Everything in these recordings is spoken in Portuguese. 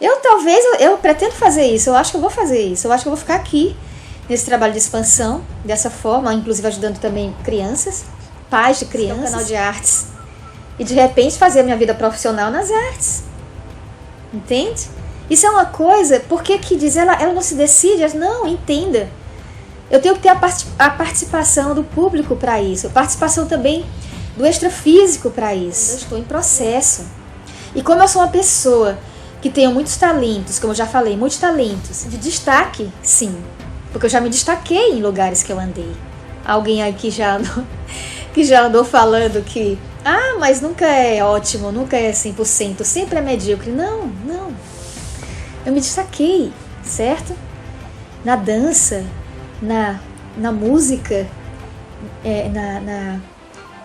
Eu pretendo fazer isso, eu acho que eu vou fazer isso, eu acho que eu vou ficar aqui, nesse trabalho de expansão, dessa forma, inclusive ajudando também crianças, pais de crianças, um canal de artes, e de repente fazer a minha vida profissional nas artes, entende? Isso é uma coisa, porque que diz, ela não se decide, não, entenda, eu tenho que ter a participação do público para isso, a participação também do extrafísico para isso, eu estou em processo, e como eu sou uma pessoa que tenho muitos talentos, como eu já falei, muitos talentos de destaque, sim, porque eu já me destaquei em lugares que eu andei. Alguém aí que já andou falando que, mas nunca é ótimo, nunca é 100%, sempre é medíocre. Não. Eu me destaquei, certo? Na dança, na música,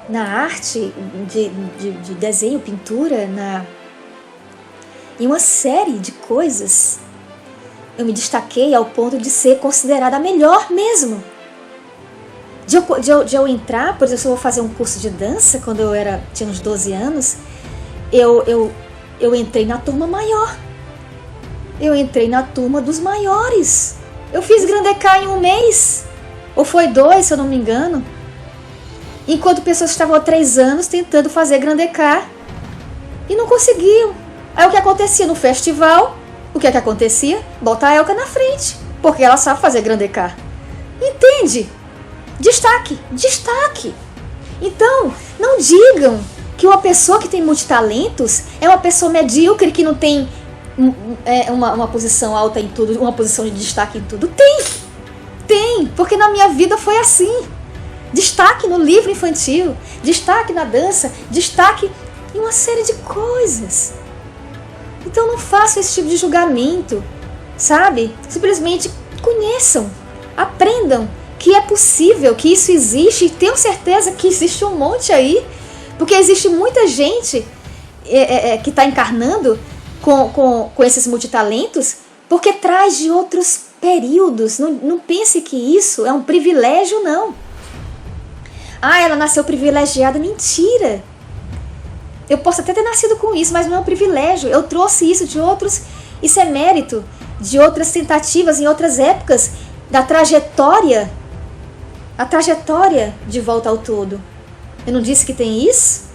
na arte de desenho, pintura, em uma série de coisas. Eu me destaquei ao ponto de ser considerada a melhor mesmo. De eu entrar, por exemplo, se eu vou fazer um curso de dança, quando eu tinha uns 12 anos, eu entrei na turma maior. Eu entrei na turma dos maiores. Eu fiz Grande-K em 1 mês. Ou foi 2, se eu não me engano. Enquanto pessoas estavam há 3 anos tentando fazer Grande-K e não conseguiam. Aí o que acontecia no festival? O que é que acontecia? Botar a Elka na frente, porque ela sabe fazer Grande-K. Entende? Destaque. Então, não digam que uma pessoa que tem multitalentos é uma pessoa medíocre que não tem uma posição alta em tudo, uma posição de destaque em tudo. Tem, porque na minha vida foi assim. Destaque no livro infantil, destaque na dança, destaque em uma série de coisas. Então não façam esse tipo de julgamento, sabe? Simplesmente conheçam, aprendam que é possível, que isso existe, e tenho certeza que existe um monte aí, porque existe muita gente que está encarnando com esses multitalentos, porque traz de outros períodos. Não pense que isso é um privilégio, não. Ela nasceu privilegiada. Mentira! Eu posso até ter nascido com isso, mas não é um privilégio. Eu trouxe isso de outros, isso é mérito de outras tentativas em outras épocas da trajetória, a trajetória de volta ao todo. Eu não disse que tem isso?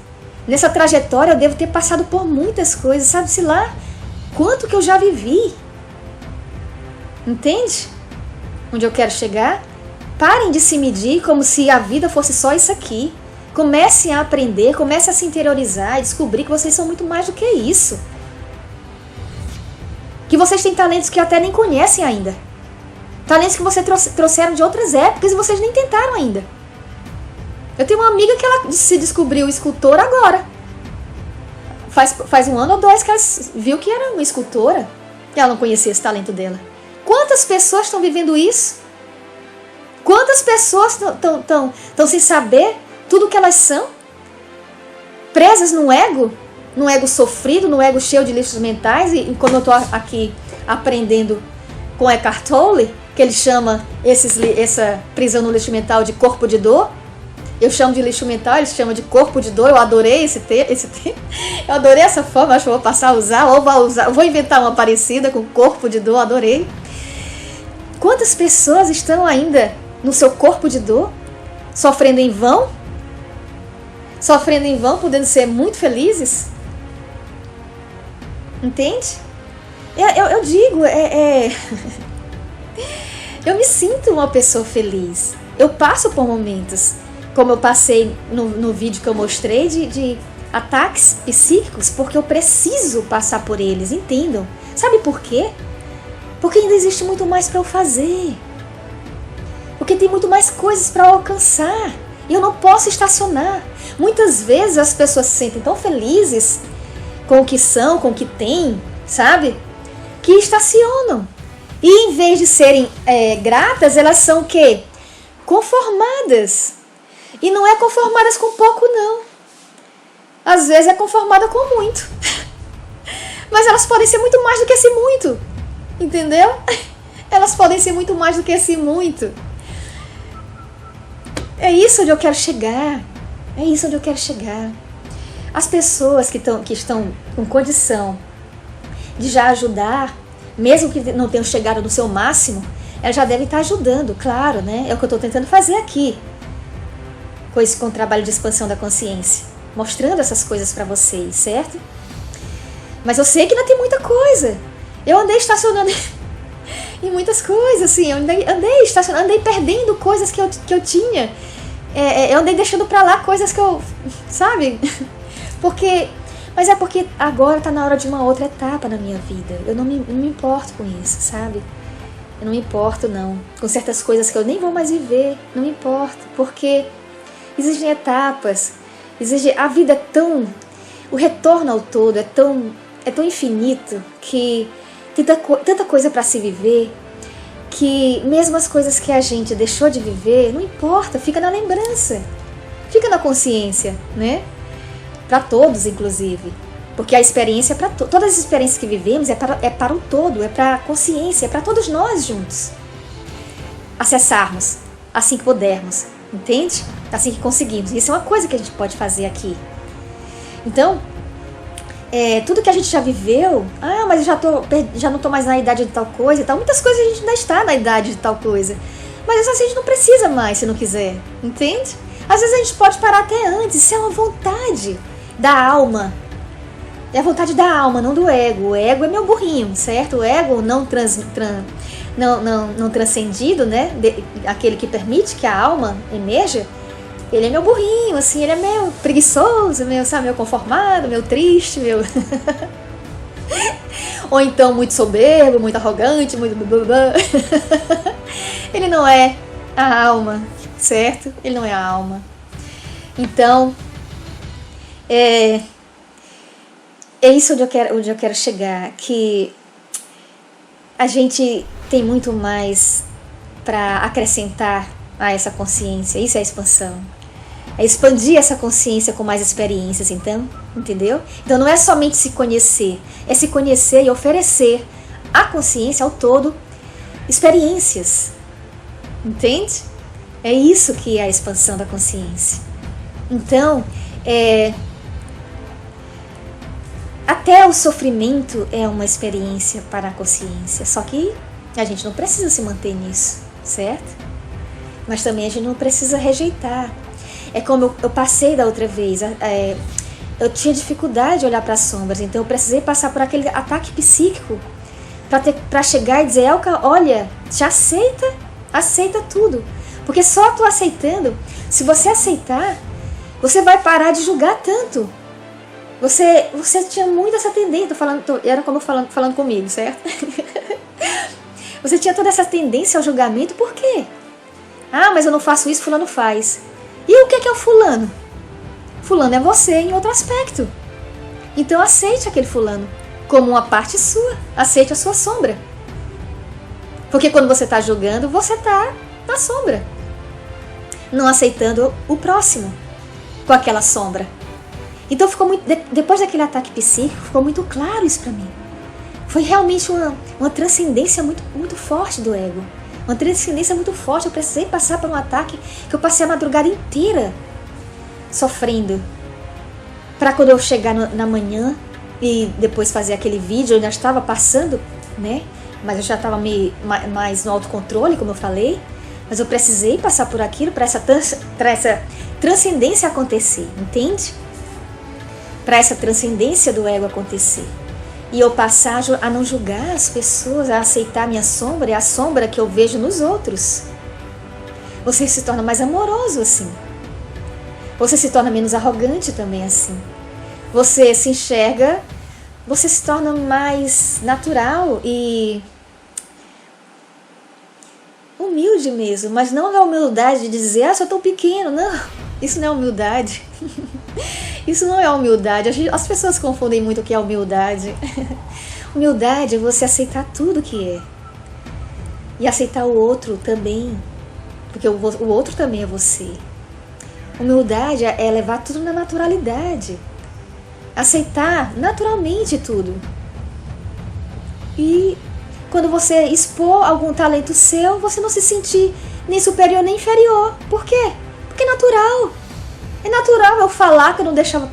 Nessa trajetória eu devo ter passado por muitas coisas, sabe-se lá quanto que eu já vivi. Entende? Onde eu quero chegar? Parem de se medir como se a vida fosse só isso aqui. Comecem a aprender, comecem a se interiorizar e descobrir que vocês são muito mais do que isso. Que vocês têm talentos que até nem conhecem ainda. Talentos que vocês trouxeram de outras épocas e vocês nem tentaram ainda. Eu tenho uma amiga que ela se descobriu escultora agora. Faz 1 ano ou 2 que ela viu que era uma escultora. E ela não conhecia esse talento dela. Quantas pessoas estão vivendo isso? Quantas pessoas estão sem saber tudo que elas são? Presas num ego sofrido, num ego cheio de lixos mentais. E quando eu estou aqui aprendendo com Eckhart Tolle, que ele chama essa prisão no lixo mental de corpo de dor, eu chamo de lixo mental, ele chama de corpo de dor. Eu adorei esse termo, eu adorei essa forma, acho que vou passar a usar, vou inventar uma parecida com corpo de dor, adorei. Quantas pessoas estão ainda no seu corpo de dor, sofrendo em vão, podendo ser muito felizes? Entende? Eu digo, eu me sinto uma pessoa feliz. Eu passo por momentos, como eu passei no vídeo que eu mostrei, de ataques psíquicos, porque eu preciso passar por eles, entendam? Sabe por quê? Porque ainda existe muito mais para eu fazer. Porque tem muito mais coisas para alcançar. E eu não posso estacionar. Muitas vezes as pessoas se sentem tão felizes com o que são, com o que têm, sabe? Que estacionam. E em vez de serem gratas, elas são o quê? Conformadas. E não é conformadas com pouco, não. Às vezes é conformada com muito. Mas elas podem ser muito mais do que esse muito. Entendeu? Elas podem ser muito mais do que esse muito. É isso onde eu quero chegar. É isso onde eu quero chegar. As pessoas que estão com condição de já ajudar, mesmo que não tenham chegado no seu máximo, ela já deve estar ajudando, claro, né? É o que eu estou tentando fazer aqui, com o trabalho de expansão da consciência, mostrando essas coisas para vocês, certo? Mas eu sei que ainda tem muita coisa. Eu andei estacionando em muitas coisas, assim, eu andei estacionando, andei perdendo coisas que eu tinha. Eu andei deixando pra lá coisas que eu, sabe? Mas é porque agora tá na hora de uma outra etapa na minha vida. Eu não me importo com isso, sabe? Eu não me importo, não. Com certas coisas que eu nem vou mais viver, não me importo. Porque existem etapas, a vida é tão... O retorno ao todo é tão infinito que tem tanta coisa para se viver, que mesmo as coisas que a gente deixou de viver, não importa, fica na lembrança, fica na consciência, né? Para todos, inclusive. Porque a experiência é para todas as experiências que vivemos é para o todo, é para a consciência, é para todos nós juntos acessarmos, assim que pudermos, entende? Assim que conseguimos. Isso é uma coisa que a gente pode fazer aqui. Então, tudo que a gente já viveu, mas eu já não estou mais na idade de tal coisa e tal. Muitas coisas a gente ainda está na idade de tal coisa. Mas às vezes a gente não precisa mais, se não quiser, entende? Às vezes a gente pode parar até antes, isso é uma vontade da alma. É a vontade da alma, não do ego. O ego é meu burrinho, certo? O ego não transcendido, né? Aquele que permite que a alma emerja. Ele é meu burrinho, assim, ele é meio preguiçoso, meio conformado, meio triste, meio... Ou então muito soberbo, muito arrogante, muito... Ele não é a alma, certo? Ele não é a alma. Então, é isso onde eu quero chegar, que a gente tem muito mais para acrescentar a essa consciência. Isso é a expansão. É expandir essa consciência com mais experiências, então, entendeu? Então não é somente se conhecer, é se conhecer e oferecer à consciência, ao todo, experiências, entende? É isso que é a expansão da consciência. Então, até o sofrimento é uma experiência para a consciência, só que a gente não precisa se manter nisso, certo? Mas também a gente não precisa rejeitar. É como eu passei da outra vez, eu tinha dificuldade de olhar para as sombras, então eu precisei passar por aquele ataque psíquico para chegar e dizer, Elka, olha, te aceita tudo, porque só tu aceitando, se você aceitar, você vai parar de julgar tanto. Você tinha muito essa tendência, era como falando comigo, certo? Você tinha toda essa tendência ao julgamento, por quê? Mas eu não faço isso, fulano faz. E o que é o fulano? Fulano é você em outro aspecto. Então aceite aquele fulano como uma parte sua. Aceite a sua sombra. Porque quando você está julgando, você está na sombra. Não aceitando o próximo com aquela sombra. Então ficou muito, depois daquele ataque psíquico, ficou muito claro isso para mim. Foi realmente uma transcendência muito, muito forte do ego. Uma transcendência muito forte. Eu precisei passar por um ataque que eu passei a madrugada inteira sofrendo. Para quando eu chegar na manhã e depois fazer aquele vídeo, eu ainda estava passando, né? Mas eu já estava mais no autocontrole, como eu falei. Mas eu precisei passar por aquilo para essa transcendência acontecer, entende? Para essa transcendência do ego acontecer. E eu passar a não julgar as pessoas, a aceitar a minha sombra e a sombra que eu vejo nos outros. Você se torna mais amoroso assim. Você se torna menos arrogante também assim. Você se enxerga, você se torna mais natural e humilde mesmo. Mas não é a humildade de dizer, sou tão pequeno. Não, isso não é humildade. Isso não é humildade. As pessoas confundem muito o que é humildade. Humildade é você aceitar tudo que é. E aceitar o outro também. Porque o outro também é você. Humildade é levar tudo na naturalidade. Aceitar naturalmente tudo. E quando você expor algum talento seu, você não se sentir nem superior nem inferior. Por quê? Porque é natural. É natural eu falar que eu não deixava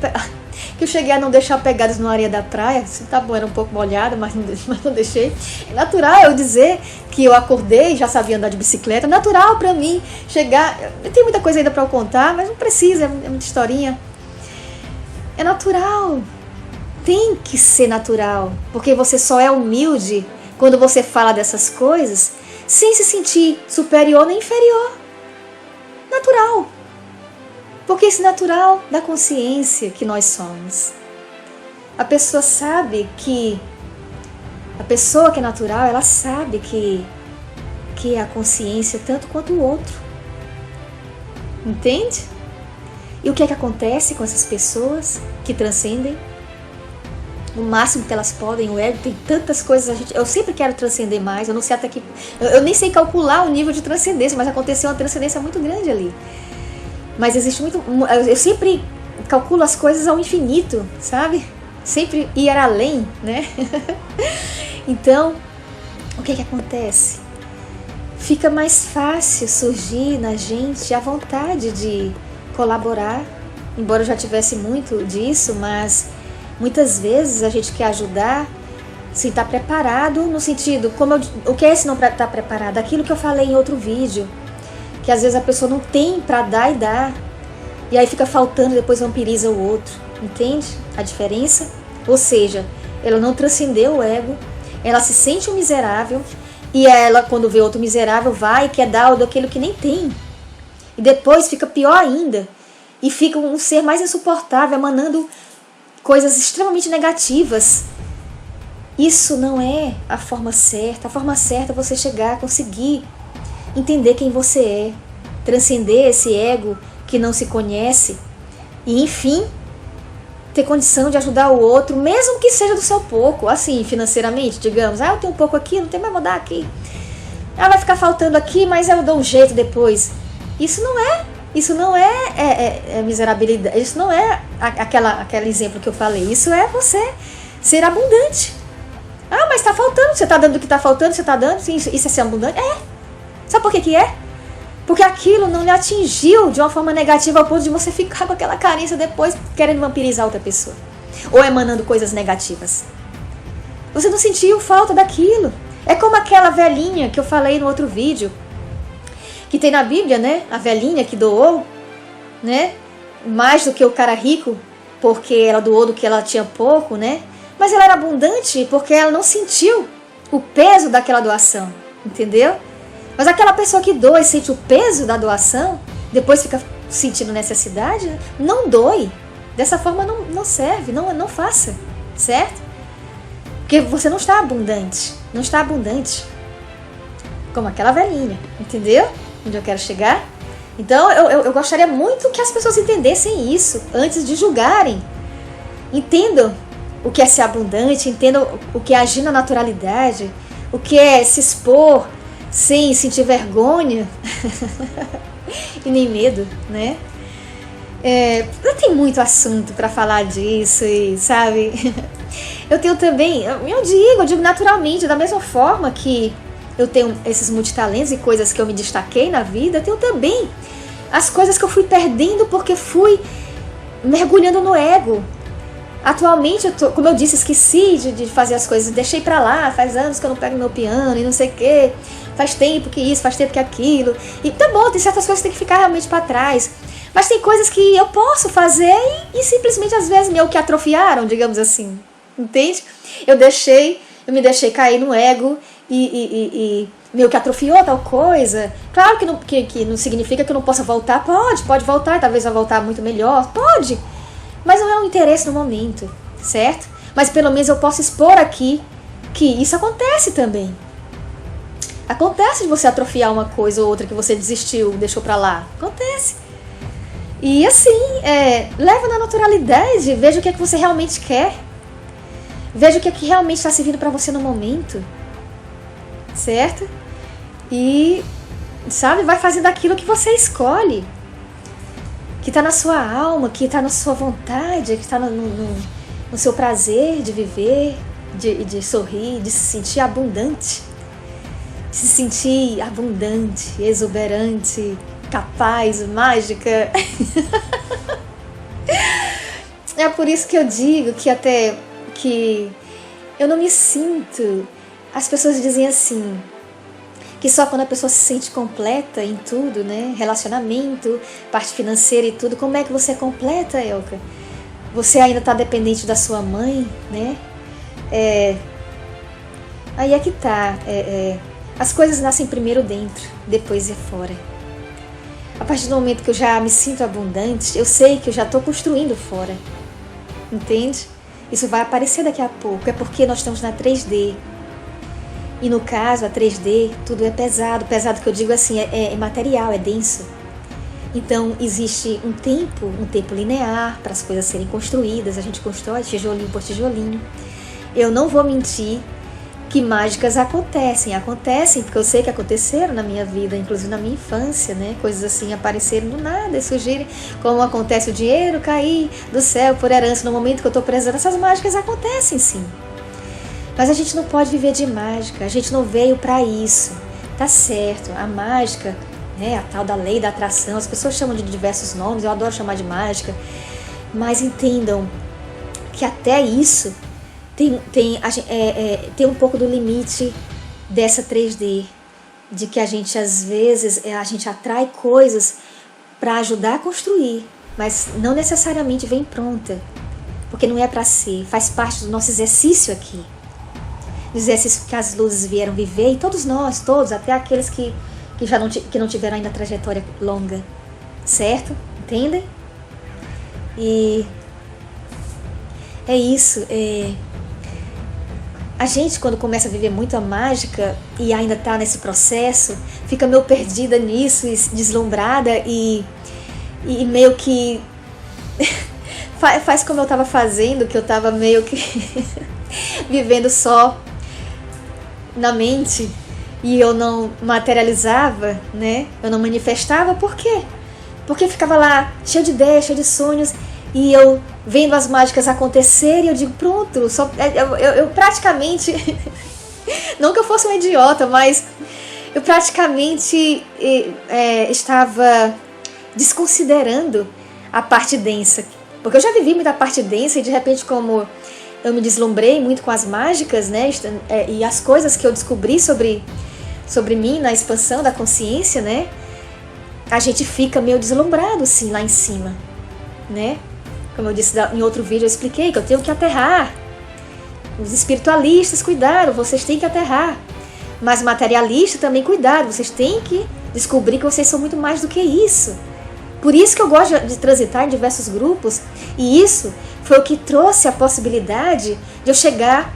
que eu cheguei a não deixar pegadas na areia da praia. Se tá bom, era um pouco molhada, mas não deixei. É natural eu dizer que eu acordei, já sabia andar de bicicleta. Natural pra mim chegar... Tem muita coisa ainda pra eu contar, mas não precisa, é muita historinha. É natural. Tem que ser natural. Porque você só é humilde quando você fala dessas coisas sem se sentir superior nem inferior. Natural. Porque esse natural da consciência que nós somos. A pessoa sabe que... A pessoa que é natural, ela sabe que é a consciência tanto quanto o outro. Entende? E o que é que acontece com essas pessoas que transcendem? O máximo que elas podem, o ego tem tantas coisas, eu sempre quero transcender mais, eu não sei até que... Eu nem sei calcular o nível de transcendência, mas aconteceu uma transcendência muito grande ali. Mas existe muito... Eu sempre calculo as coisas ao infinito, sabe? Sempre ir além, né? Então, o que acontece? Fica mais fácil surgir na gente a vontade de colaborar, embora eu já tivesse muito disso, mas muitas vezes a gente quer ajudar sem estar preparado, no sentido, o que é esse não estar preparado? Aquilo que eu falei em outro vídeo, que às vezes a pessoa não tem para dar e dar, e aí fica faltando e depois vampiriza o outro, entende a diferença? Ou seja, ela não transcendeu o ego, ela se sente um miserável, e ela, quando vê outro miserável, vai e quer dar daquilo que nem tem. E depois fica pior ainda, e fica um ser mais insuportável, emanando coisas extremamente negativas. Isso não é a forma certa. A forma certa é você chegar a conseguir entender quem você é, transcender esse ego que não se conhece e, enfim, ter condição de ajudar o outro, mesmo que seja do seu pouco, assim, financeiramente, digamos. Eu tenho um pouco aqui, não tem mais, vou dar aqui. Vai ficar faltando aqui, mas eu dou um jeito depois. Isso não é miserabilidade, isso não é aquele exemplo que eu falei, isso é você ser abundante. Mas tá faltando, você tá dando o que tá faltando, você tá dando, isso é ser abundante? Sabe por que é? Porque aquilo não lhe atingiu de uma forma negativa ao ponto de você ficar com aquela carência depois querendo vampirizar outra pessoa. Ou emanando coisas negativas. Você não sentiu falta daquilo. É como aquela velhinha que eu falei no outro vídeo, que tem na Bíblia, né? A velhinha que doou, né? Mais do que o cara rico, porque ela doou do que ela tinha pouco, né? Mas ela era abundante porque ela não sentiu o peso daquela doação, entendeu? Mas aquela pessoa que doa e sente o peso da doação, depois fica sentindo necessidade, não doe. Dessa forma não serve, não faça, certo? Porque você não está abundante, não está abundante. Como aquela velhinha, entendeu? Onde eu quero chegar? Então eu gostaria muito que as pessoas entendessem isso antes de julgarem. Entendam o que é ser abundante, entendam o que é agir na naturalidade, o que é se expor sem sentir vergonha e nem medo, né? Tem muito assunto para falar disso, e sabe? Eu tenho também, eu digo naturalmente, da mesma forma que eu tenho esses multitalentos e coisas que eu me destaquei na vida, eu tenho também as coisas que eu fui perdendo porque fui mergulhando no ego. Atualmente, como eu disse, esqueci de fazer as coisas, deixei pra lá, faz anos que eu não pego meu piano e não sei o que, faz tempo que isso, faz tempo que aquilo, e tá bom, tem certas coisas que tem que ficar realmente pra trás, mas tem coisas que eu posso fazer e simplesmente às vezes meio que atrofiaram, digamos assim, entende? Eu me deixei cair no ego e meio que atrofiou tal coisa. Claro que não significa que eu não possa voltar, pode voltar, talvez vai voltar muito melhor, pode. Mas não é um interesse no momento, certo? Mas pelo menos eu posso expor aqui que isso acontece também. Acontece de você atrofiar uma coisa ou outra que você desistiu, deixou pra lá. Acontece. E assim, leva na naturalidade, veja o que é que você realmente quer. Veja o que é que realmente está servindo pra você no momento. Certo? E, sabe, vai fazendo aquilo que você escolhe. Que está na sua alma, que está na sua vontade, que está no seu prazer de viver, de sorrir, de se sentir abundante. De se sentir abundante, exuberante, capaz, mágica. É por isso que eu digo que até que eu não me sinto... As pessoas dizem assim, que só quando a pessoa se sente completa em tudo, né? Relacionamento, parte financeira e tudo. Como é que você é completa, Elka? Você ainda está dependente da sua mãe, né? Aí é que tá. As coisas nascem primeiro dentro, depois é fora. A partir do momento que eu já me sinto abundante, eu sei que eu já estou construindo fora. Entende? Isso vai aparecer daqui a pouco. É porque nós estamos na 3D. E no caso, a 3D, tudo é pesado. Pesado que eu digo assim, é material, é denso. Então, existe um tempo linear para as coisas serem construídas. A gente constrói tijolinho por tijolinho. Eu não vou mentir que mágicas acontecem porque eu sei que aconteceram na minha vida, inclusive na minha infância, né? Coisas assim apareceram do nada e surgirem, como acontece o dinheiro cair do céu por herança no momento que eu estou precisando. Essas mágicas acontecem sim. Mas a gente não pode viver de mágica, a gente não veio para isso. Tá certo, a mágica, né, a tal da lei da atração, as pessoas chamam de diversos nomes, eu adoro chamar de mágica, mas entendam que até isso tem um pouco do limite dessa 3D, de que a gente às vezes a gente atrai coisas para ajudar a construir, mas não necessariamente vem pronta, porque não é para ser, faz parte do nosso exercício aqui, do exercício que as luzes vieram viver, e todos nós, todos, até aqueles que não tiveram ainda trajetória longa, certo? Entendem? E é isso. A gente, quando começa a viver muito a mágica e ainda está nesse processo, fica meio perdida nisso, e deslumbrada e meio que faz como eu estava fazendo, que eu estava meio que vivendo só na mente e eu não materializava, né? Eu não manifestava. Por quê? Porque ficava lá cheio de ideias, cheio de sonhos, e eu vendo as mágicas acontecerem, eu digo, pronto, eu praticamente, não que eu fosse um idiota, mas eu praticamente estava desconsiderando a parte densa, porque eu já vivi muita parte densa e de repente, como eu me deslumbrei muito com as mágicas, né, e as coisas que eu descobri sobre mim na expansão da consciência, né, a gente fica meio deslumbrado sim lá em cima, né? Como eu disse em outro vídeo, eu expliquei que eu tenho que aterrar. Os espiritualistas, cuidado, vocês têm que aterrar. Mas materialistas também, cuidado, vocês têm que descobrir que vocês são muito mais do que isso. Por isso que eu gosto de transitar em diversos grupos, e isso foi o que trouxe a possibilidade de eu chegar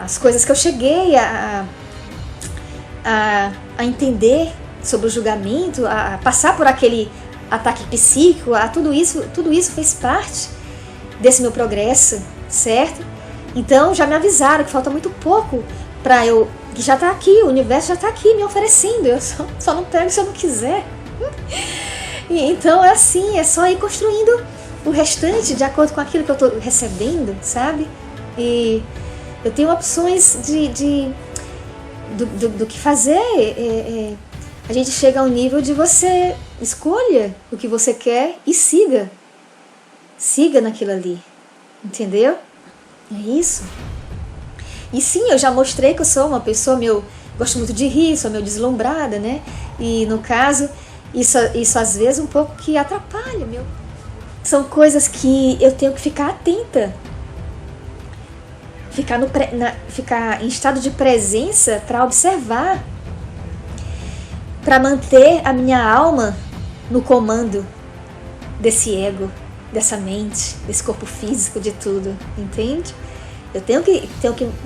às coisas que eu cheguei a entender sobre o julgamento, a passar por aquele ataque psíquico, tudo isso fez parte desse meu progresso, certo? Então já me avisaram que falta muito pouco para eu, que já está aqui, o universo já está aqui me oferecendo, eu só não pego se eu não quiser. E então é assim, é só ir construindo o restante de acordo com aquilo que eu estou recebendo, sabe? E eu tenho opções do que fazer. A gente chega ao nível de você escolha o que você quer e siga naquilo ali, entendeu? É isso. E sim, eu já mostrei que eu sou uma pessoa gosto muito de rir, sou meio deslumbrada, né? E no caso, isso às vezes um pouco que atrapalha, são coisas que eu tenho que ficar atenta, ficar em estado de presença para observar, para manter a minha alma no comando desse ego, dessa mente, desse corpo físico, de tudo, entende? Eu tenho que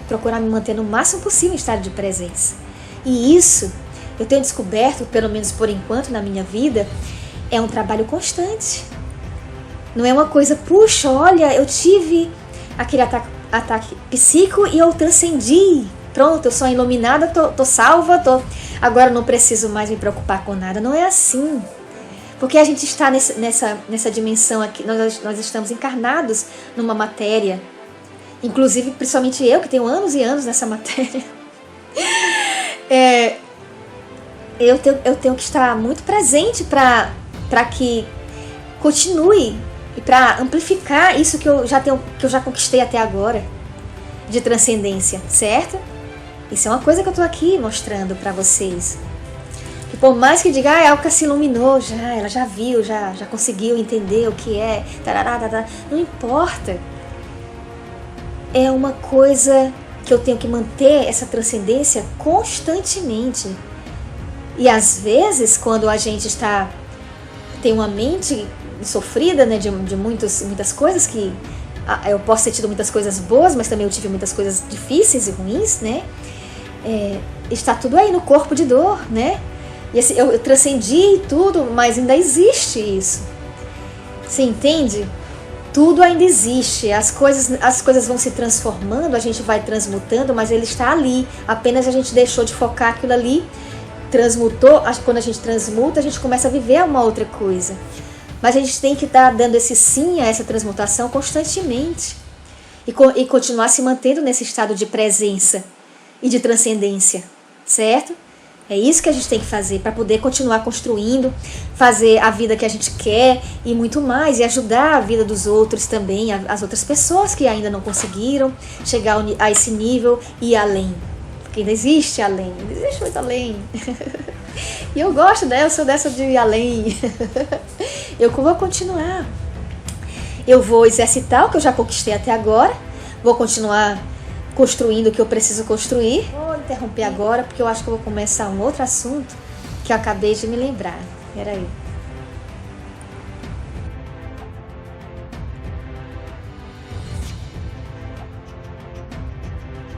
procurar me manter no máximo possível em estado de presença. E isso, eu tenho descoberto, pelo menos por enquanto na minha vida, é um trabalho constante. Não é uma coisa, puxa, olha, eu tive aquele ataque psíquico e eu transcendi. Pronto, eu sou iluminada, tô salva, agora não preciso mais me preocupar com nada. Não é assim. Porque a gente está nessa dimensão aqui, nós estamos encarnados numa matéria. Inclusive, principalmente eu, que tenho anos e anos nessa matéria. Eu tenho que estar muito presente para que continue e para amplificar isso que eu já conquistei até agora de transcendência, certo? Isso é uma coisa que eu tô aqui mostrando para vocês. Que por mais que diga, a Elka se iluminou já, ela já viu, já conseguiu entender o que é, tarará, tarará, não importa. É uma coisa que eu tenho que manter essa transcendência constantemente. E às vezes, quando a gente tem uma mente sofrida, né, de muitas coisas que eu posso ter tido muitas coisas boas, mas também eu tive muitas coisas difíceis e ruins, né? Está tudo aí no corpo de dor, né? E assim, eu transcendi tudo, mas ainda existe isso. Você entende? Tudo ainda existe. As coisas vão se transformando, a gente vai transmutando, mas ele está ali. Apenas a gente deixou de focar aquilo ali, transmutou. Quando a gente transmuta, a gente começa a viver uma outra coisa. Mas a gente tem que estar dando esse sim a essa transmutação constantemente. E continuar se mantendo nesse estado de presença e de transcendência, certo? É isso que a gente tem que fazer para poder continuar construindo, fazer a vida que a gente quer e muito mais, e ajudar a vida dos outros também, as outras pessoas que ainda não conseguiram chegar a esse nível e além. Porque ainda existe além, ainda existe muito além. E eu gosto eu sou dessa de ir além. Eu vou continuar. Eu vou exercitar o que eu já conquistei até agora, vou continuar construindo o que eu preciso construir. Vou interromper agora porque eu acho que eu vou começar um outro assunto que eu acabei de me lembrar. Peraí.